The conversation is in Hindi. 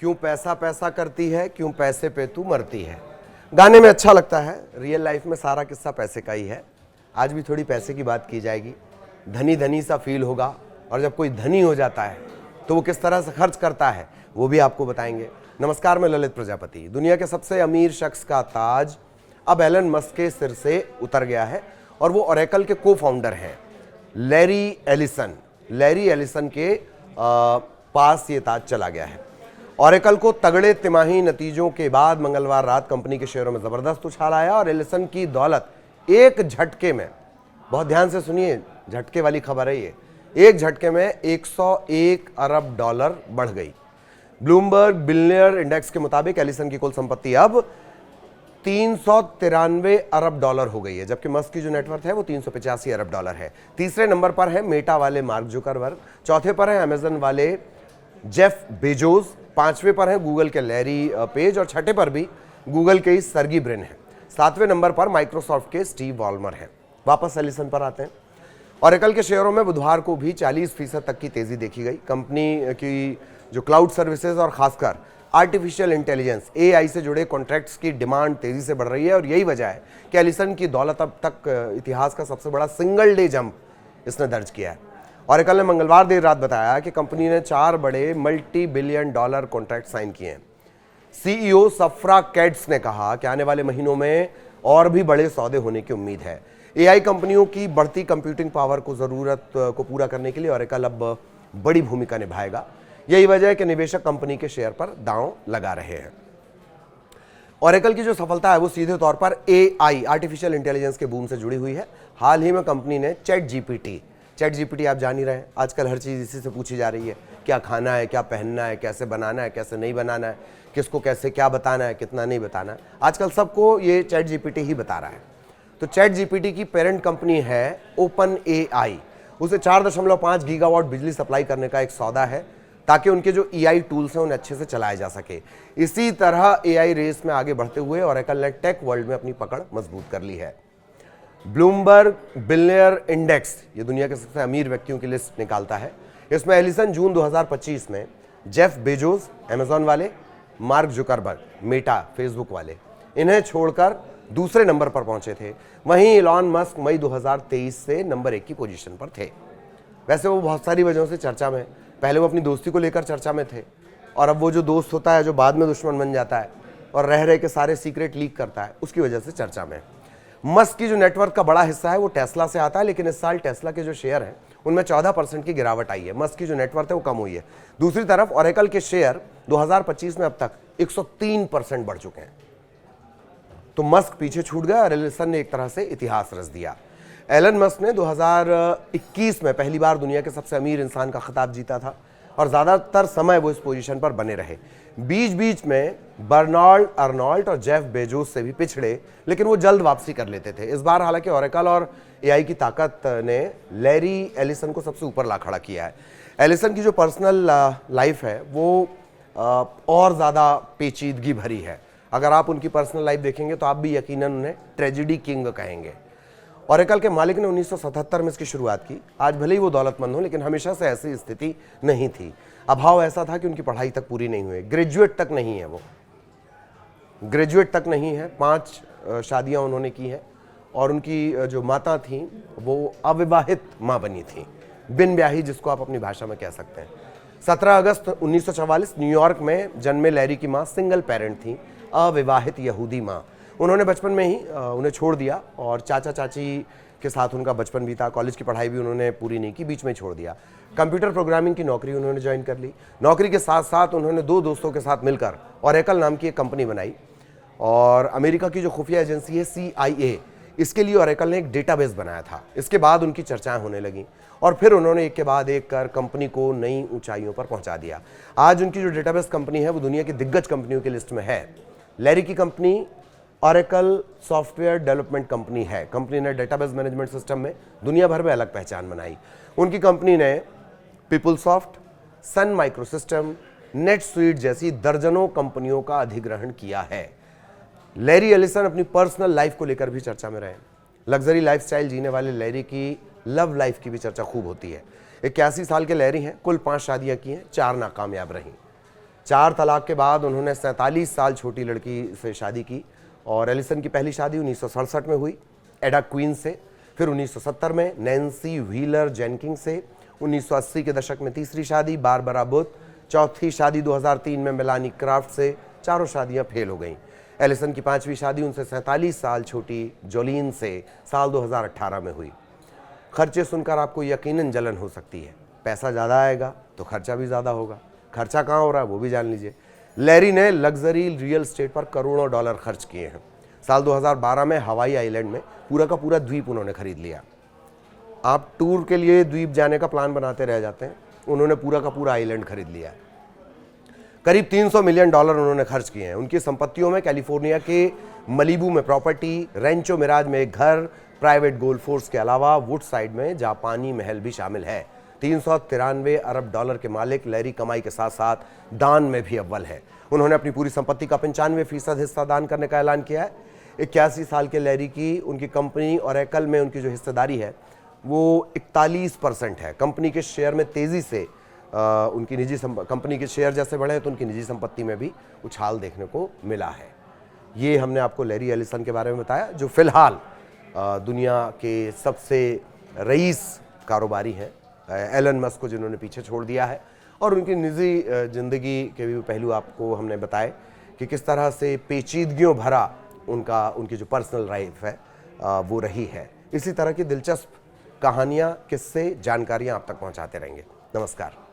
क्यों पैसा पैसा करती है, क्यों पैसे पे तू मरती है। गाने में अच्छा लगता है, रियल लाइफ में सारा किस्सा पैसे का ही है। आज भी थोड़ी पैसे की बात की जाएगी। धनी धनी सा फील होगा, और जब कोई धनी हो जाता है तो वो किस तरह से खर्च करता है वो भी आपको बताएंगे। नमस्कार, मैं ललित प्रजापति। दुनिया के सबसे अमीर शख्स का ताज अब एलन मस्क के सिर से उतर गया है, और वो ओरेकल के को फाउंडर हैं लैरी एलिसन। लैरी एलिसन के पास ये ताज चला गया है। ओरेकल को तगड़े तिमाही नतीजों के बाद मंगलवार रात कंपनी के शेयरों में जबरदस्त उछाल आया, और एलिसन की दौलत एक झटके में, बहुत ध्यान से सुनिए, झटके वाली खबर है ये, एक झटके में 101 अरब डॉलर बढ़ गई। ब्लूमबर्ग बिलियनियर इंडेक्स के मुताबिक एलिसन की कुल संपत्ति अब 393 अरब डॉलर हो गई है, जबकि मस्क की जो नेटवर्थ है वो 385 अरब डॉलर है। तीसरे नंबर पर है मेटा वाले मार्क जुकरबर्ग, चौथे पर है अमेजन वाले जेफ बेजोस, पांचवें पर है गूगल के लैरी पेज, और छठे पर भी गूगल के ही सर्गी ब्रिन है। सातवें नंबर पर माइक्रोसॉफ्ट के स्टीव वॉलमर है। वापस एलिसन पर आते हैं। ओरेकल के शेयरों में बुधवार को भी 40% तक की तेजी देखी गई। कंपनी की जो क्लाउड सर्विसेज और खासकर आर्टिफिशियल इंटेलिजेंस AI से जुड़े कॉन्ट्रैक्ट्स की डिमांड तेजी से बढ़ रही है, और यही वजह है कि एलिसन की दौलत अब तक इतिहास का सबसे बड़ा सिंगल डे जंप इसने दर्ज किया है। ओरेकल ने मंगलवार देर रात बताया कि कंपनी ने 4 बड़े multi billion dollar contract sign किए हैं। CEO सफ्रा कैट्स ने कहा कि आने वाले महीनों में और भी बड़े सौदे होने की उम्मीद है। AI कंपनियों की बढ़ती कंप्यूटिंग पावर को जरूरत को पूरा करने के लिए ओरेकल अब बड़ी भूमिका निभाएगा। यही वजह है कि निवेशक कंपनी के शेयर पर दांव लगा रहे हैं। ओरेकल की जो सफलता है वो सीधे तौर पर AI आर्टिफिशियल इंटेलिजेंस के बूम से जुड़ी हुई है। हाल ही में कंपनी ने चैट जीपीटी आप जान ही रहे हैं, आजकल हर चीज़ इसी से पूछी जा रही है। क्या खाना है, क्या पहनना है, कैसे बनाना है, कैसे नहीं बनाना है, किसको कैसे क्या बताना है, कितना नहीं बताना है, आजकल सबको ये चैट जीपीटी ही बता रहा है। तो चैट जीपीटी की पेरेंट कंपनी है ओपन AI, उसे 4.5 गीगावाट बिजली सप्लाई करने का एक सौदा है, ताकि उनके जो AI टूल्स हैं उन्हें अच्छे से चलाया जा सके। इसी तरह AI रेस में आगे बढ़ते हुए ओरेकल ने टेक वर्ल्ड में अपनी पकड़ मजबूत कर ली है। ब्लूमबर्ग बिलियनियर इंडेक्स ये दुनिया के सबसे अमीर व्यक्तियों की लिस्ट निकालता है। इसमें एलिसन जून 2025 में, जेफ बेजोस अमेजॉन वाले, मार्क जुकरबर्ग मेटा फेसबुक वाले, इन्हें छोड़कर दूसरे नंबर पर पहुंचे थे। वहीं इलॉन मस्क मई 2023 से नंबर 1 की पोजीशन पर थे। वैसे वो बहुत सारी वजहों से चर्चा में, पहले वो अपनी दोस्ती को लेकर चर्चा में थे, और अब वो जो दोस्त होता है जो बाद में दुश्मन बन जाता है और रह रहे के सारे सीक्रेट लीक करता है, उसकी वजह से चर्चा में। मस्क की जो नेटवर्क का बड़ा हिस्सा है वो टेस्ला से आता है, लेकिन इस साल टेस्ला के जो शेयर हैं उनमें 14% की गिरावट आई है। मस्क की जो नेटवर्क है वो कम हुई है। दूसरी तरफ ओरेकल के शेयर 2025 में अब तक 103% बढ़ चुके हैं। तो मस्क पीछे छूट गया और एलिसन ने एक तरह से इतिहास रच दिया। एलन मस्क ने 2021 में पहली बार दुनिया के सबसे अमीर इंसान का खिताब जीता था, और ज़्यादातर समय वो इस पोजीशन पर बने रहे। बीच बीच में बर्नार्ड अर्नॉल्ट और जेफ बेजोस से भी पिछड़े, लेकिन वो जल्द वापसी कर लेते थे। इस बार हालांकि ओरेकल और AI की ताकत ने लैरी एलिसन को सबसे ऊपर ला खड़ा किया है। एलिसन की जो पर्सनल लाइफ है वो और ज़्यादा पेचीदगी भरी है। अगर आप उनकी पर्सनल लाइफ देखेंगे तो आप भी यकीनन उन्हें ट्रेजिडी किंग कहेंगे। ओरेकल के मालिक ने 1977 में इसकी शुरुआत की। आज भले ही वो दौलतमंद हो, लेकिन हमेशा से ऐसी स्थिति नहीं थी। अभाव ऐसा था कि उनकी पढ़ाई तक पूरी नहीं हुई, ग्रेजुएट तक नहीं है, वो ग्रेजुएट तक नहीं है। 5 शादियां उन्होंने की हैं, और उनकी जो माता थी वो अविवाहित माँ बनी थी, बिन ब्याही जिसको आप अपनी भाषा में कह सकते हैं। 17 अगस्त 1944 न्यूयॉर्क में जन्मे लैरी की माँ सिंगल पेरेंट थी, अविवाहित यहूदी माँ। उन्होंने बचपन में ही उन्हें छोड़ दिया, और चाचा चाची के साथ उनका बचपन बीता। कॉलेज की पढ़ाई भी उन्होंने पूरी नहीं की, बीच में छोड़ दिया। कंप्यूटर प्रोग्रामिंग की नौकरी उन्होंने ज्वाइन कर ली। नौकरी के साथ साथ उन्होंने 2 दोस्तों के साथ मिलकर ओरेकल नाम की एक कंपनी बनाई, और अमेरिका की जो खुफिया एजेंसी है CIA, इसके लिए ओरेकल ने एक डेटाबेस बनाया था। इसके बाद उनकी चर्चाएं होने लगी, और फिर उन्होंने एक के बाद एक कर कंपनी को नई ऊंचाइयों पर पहुंचा दिया। आज उनकी जो डेटाबेस कंपनी है वो दुनिया की दिग्गज कंपनियों की लिस्ट में है। लैरी की company Oracle software development company है। कंपनी ने डेटाबेस मैनेजमेंट सिस्टम में दुनिया भर में अलग पहचान बनाई। उनकी कंपनी ने पीपलसॉफ्ट, सन माइक्रोसिस्टम, नेटस्ुइट जैसी दर्जनों कंपनियों का अधिग्रहण किया है। लैरी एलिसन अपनी पर्सनल लाइफ को लेकर भी चर्चा में रहे। लग्जरी लाइफस्टाइल जीने वाले लैरी की लव लाइफ की भी चर्चा खूब होती है। 81 साल के लैरी हैं, कुल 5 शादियां की हैं, 4 नाकामयाब रहीं। 4 तलाक के बाद उन्होंने 47 साल छोटी लड़की से शादी की और एलिसन की पहली शादी 1967 में हुई एडा क्वीन से, फिर 1970 में नैन्सी व्हीलर जेनकिंग से, 1980 के दशक में तीसरी शादी बारबरा बुथ, चौथी शादी 2003 में मेलानी क्राफ्ट से। चारों शादियां फेल हो गईं। एलिसन की 5वीं शादी उनसे 47 साल छोटी जोलीन से साल 2018 में हुई। खर्चे सुनकर आपको यकीनन जलन हो सकती है। पैसा ज़्यादा आएगा तो खर्चा भी ज़्यादा होगा। खर्चा कहाँ हो रहा है वो भी जान लीजिए। लैरी ने लग्जरी रियल एस्टेट पर करोड़ों डॉलर खर्च किए हैं। साल 2012 में हवाई आइलैंड में पूरा का पूरा द्वीप उन्होंने खरीद लिया। आप टूर के लिए द्वीप जाने का प्लान बनाते रह जाते हैं, उन्होंने पूरा का पूरा आइलैंड खरीद लिया। करीब 300 मिलियन डॉलर उन्होंने खर्च किए हैं। उनकी संपत्तियों में कैलिफोर्निया के मलीबू में प्रॉपर्टी, रेंचो मिराज में एक घर, प्राइवेट गोल्फ कोर्स के अलावा वुडसाइड में जापानी महल भी शामिल है। 393 अरब डॉलर के मालिक लैरी कमाई के साथ साथ दान में भी अव्वल है। उन्होंने अपनी पूरी संपत्ति का 95% हिस्सा दान करने का ऐलान किया है। 81 साल के लैरी की उनकी कंपनी और एकल में उनकी जो हिस्सेदारी है वो 41% है। कंपनी के शेयर में तेजी से उनकी कंपनी के शेयर जैसे बढ़े तो उनकी निजी संपत्ति में भी उछाल देखने को मिला है। ये हमने आपको लैरी एलिसन के बारे में बताया, जो फिलहाल दुनिया के सबसे रईस कारोबारी हैं, एलन मस्क को जिन्होंने पीछे छोड़ दिया है। और उनकी निजी ज़िंदगी के भी पहलू आपको हमने बताए कि किस तरह से पेचीदगियों भरा उनकी जो पर्सनल लाइफ है वो रही है। इसी तरह की दिलचस्प कहानियाँ, किस्से, जानकारियाँ आप तक पहुँचाते रहेंगे। नमस्कार।